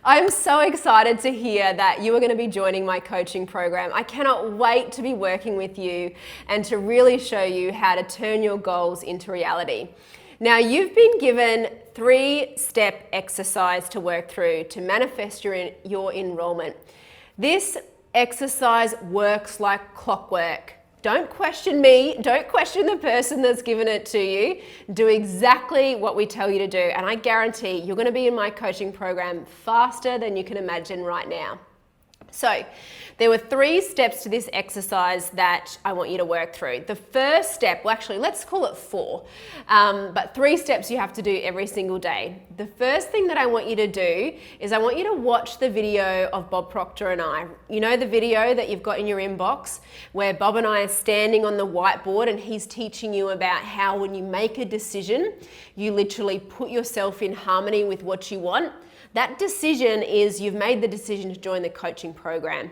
I'm so excited to hear that you are going to be joining my coaching program. I cannot wait to be working with you and to really show you how to turn your goals into reality. Now, you've been given 3-step exercise to work through to manifest your enrollment. This exercise works like clockwork. Don't question me, don't question the person that's given it to you. Do exactly what we tell you to do, and I guarantee you're going to be in my coaching program faster than you can imagine right now. So, there were 3 steps to this exercise that I want you to work through. The first step, well actually let's call it 4, but 3 steps you have to do every single day. The first thing that I want you to do is I want you to watch the video of Bob Proctor and I. You know the video that you've got in your inbox where Bob and I are standing on the whiteboard and he's teaching you about how when you make a decision, you literally put yourself in harmony with what you want. That decision is you've made the decision to join the coaching program,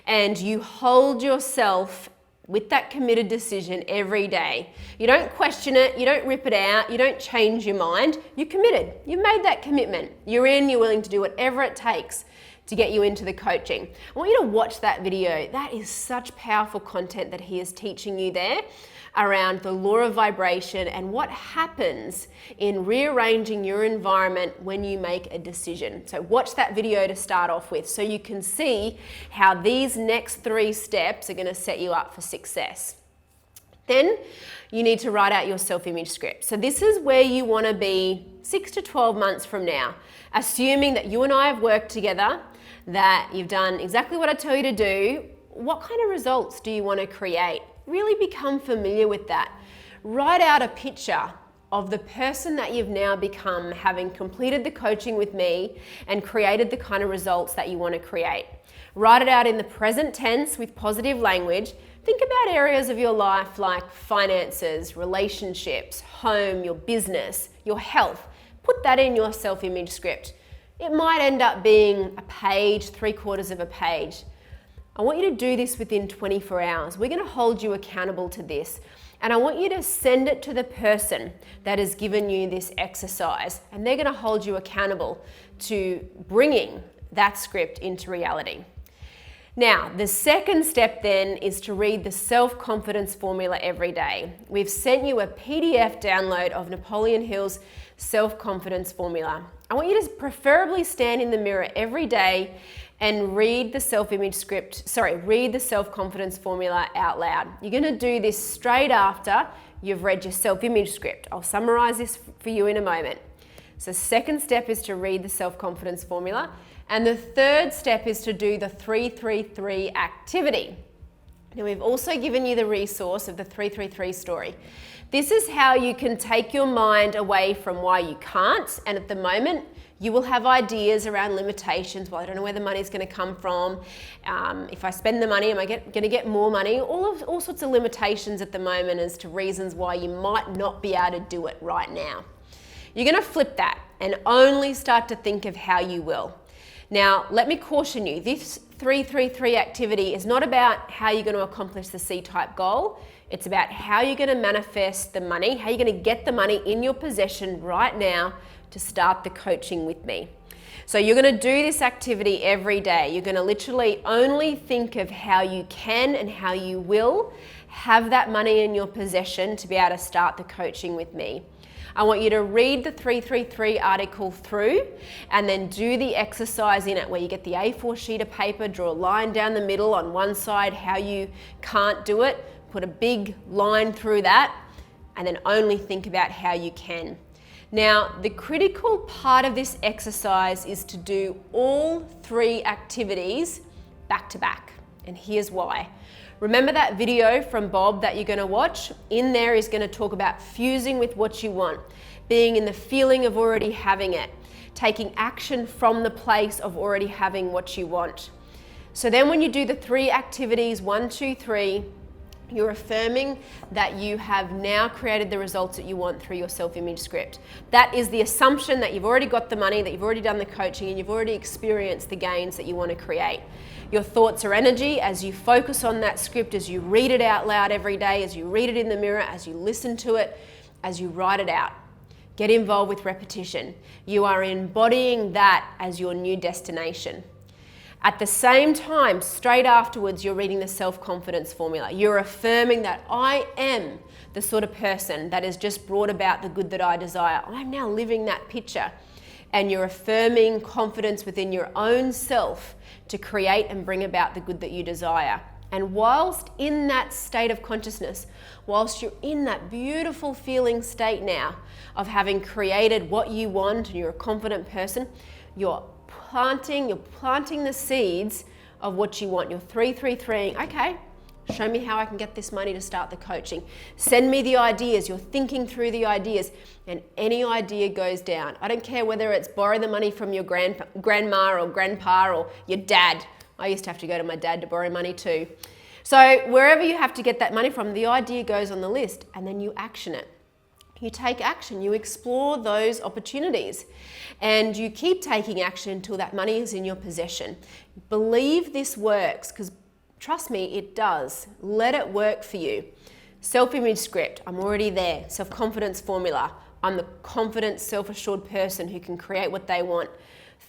and you hold yourself with that committed decision every day. You don't question it, you don't rip it out, you don't change your mind. You're committed. You've made that commitment. You're in, you're willing to do whatever it takes to get you into the coaching. I want you to watch that video. That is such powerful content that he is teaching you there around the law of vibration and what happens in rearranging your environment when you make a decision. So watch that video to start off with so you can see how these next 3 steps are going to set you up for success. Then you need to write out your self-image script. So this is where you want to be 6 to 12 months from now, assuming that you and I have worked together, that you've done exactly what I tell you to do. What kind of results do you want to create? Really become familiar with that. Write out a picture of the person that you've now become, having completed the coaching with me and created the kind of results that you want to create. Write it out in the present tense with positive language. Think about areas of your life like finances, relationships, home, your business, your health. Put that in your self-image script. It might end up being a page, 3/4 of a page. I want you to do this within 24 hours. We're going to hold you accountable to this. And I want you to send it to the person that has given you this exercise. And they're going to hold you accountable to bringing that script into reality. Now, the second step then is to read the self-confidence formula every day. We've sent you a PDF download of Napoleon Hill's self-confidence formula. I want you to preferably stand in the mirror every day and read the read the self-confidence formula out loud. You're going to do this straight after you've read your self-image script. I'll summarize this for you in a moment. So the second step is to read the self-confidence formula. And the third step is to do the 333 activity. Now, we've also given you the resource of the 333 story. This is how you can take your mind away from why you can't, and at the moment, you will have ideas around limitations. Well, I don't know where the money's going to come from. If I spend the money, am I going to get more money? All sorts of limitations at the moment as to reasons why you might not be able to do it right now. You're going to flip that and only start to think of how you will. Now, let me caution you, this 333 activity is not about how you're going to accomplish the C-type goal. It's about how you're going to manifest the money, how you're going to get the money in your possession right now to start the coaching with me. So you're going to do this activity every day. You're going to literally only think of how you can and how you will have that money in your possession to be able to start the coaching with me. I want you to read the 333 article through and then do the exercise in it where you get the A4 sheet of paper, draw a line down the middle on one side, how you can't do it, put a big line through that, and then only think about how you can. Now, the critical part of this exercise is to do all 3 activities back to back, and here's why. Remember that video from Bob that you're going to watch? In there he's going to talk about fusing with what you want, being in the feeling of already having it, taking action from the place of already having what you want. So then when you do the 3 activities, 1, 2, 3, you're affirming that you have now created the results that you want through your self-image script. That is the assumption that you've already got the money, that you've already done the coaching, and you've already experienced the gains that you want to create. Your thoughts are energy. As you focus on that script, as you read it out loud every day, as you read it in the mirror, as you listen to it, as you write it out. Get involved with repetition. You are embodying that as your new destination. At the same time, straight afterwards, you're reading the self-confidence formula. You're affirming that I am the sort of person that has just brought about the good that I desire. I'm now living that picture. And you're affirming confidence within your own self to create and bring about the good that you desire. And whilst in that state of consciousness, whilst you're in that beautiful feeling state now of having created what you want and you're a confident person, you're planting the seeds of what you want. You're 333, okay, show me how I can get this money to start the coaching. Send me the ideas. You're thinking through the ideas, and any idea goes down. I don't care whether it's borrow the money from your grandma or grandpa or your dad. I used to have to go to my dad to borrow money too. So wherever you have to get that money from, the idea goes on the list, and then you action it. You take action, you explore those opportunities, and you keep taking action until that money is in your possession. Believe this works, because trust me, it does. Let it work for you. Self-image script, I'm already there. Self-confidence formula, I'm the confident, self-assured person who can create what they want.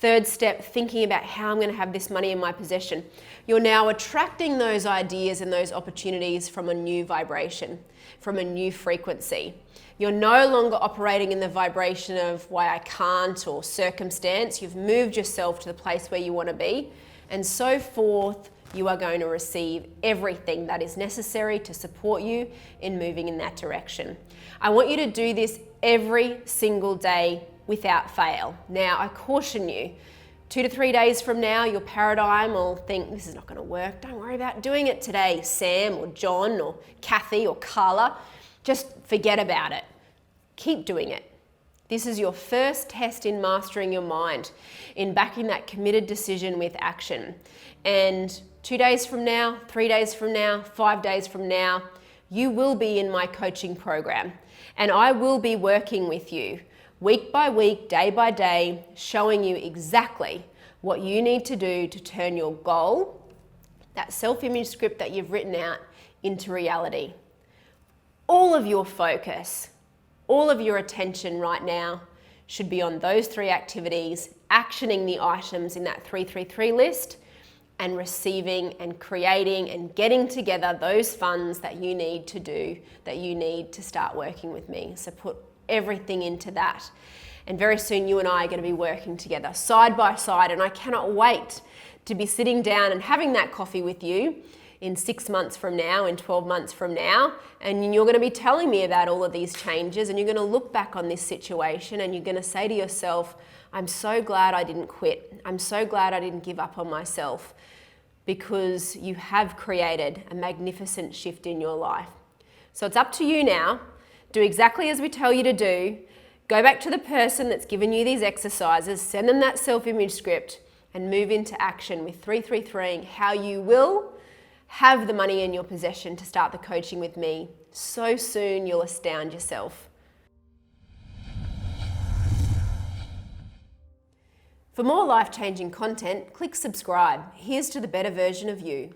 Third step, thinking about how I'm going to have this money in my possession. You're now attracting those ideas and those opportunities from a new vibration, from a new frequency. You're no longer operating in the vibration of why I can't or circumstance. You've moved yourself to the place where you want to be, and so forth. You are going to receive everything that is necessary to support you in moving in that direction. I want you to do this every single day without fail. Now, I caution you, 2 to 3 days from now, your paradigm will think, this is not going to work. Don't worry about doing it today, Sam or John or Kathy or Carla. Just forget about it. Keep doing it. This is your first test in mastering your mind, in backing that committed decision with action. And 2 days from now, 3 days from now, 5 days from now, you will be in my coaching program. And I will be working with you week by week, day by day, showing you exactly what you need to do to turn your goal, that self-image script that you've written out, into reality. All of your focus, all of your attention right now should be on those 3 activities, actioning the items in that 333 list, and receiving and creating and getting together those funds that you need to do, that you need to start working with me. So put everything into that. And very soon you and I are going to be working together side by side, and I cannot wait to be sitting down and having that coffee with you in 6 months from now, in 12 months from now, and you're going to be telling me about all of these changes, and you're going to look back on this situation and you're going to say to yourself, I'm so glad I didn't quit. I'm so glad I didn't give up on myself, because you have created a magnificent shift in your life. So it's up to you now. Do exactly as we tell you to do. Go back to the person that's given you these exercises, send them that self-image script, and move into action with 333ing how you will have the money in your possession to start the coaching with me. So soon you'll astound yourself. For more life-changing content, click subscribe. Here's to the better version of you.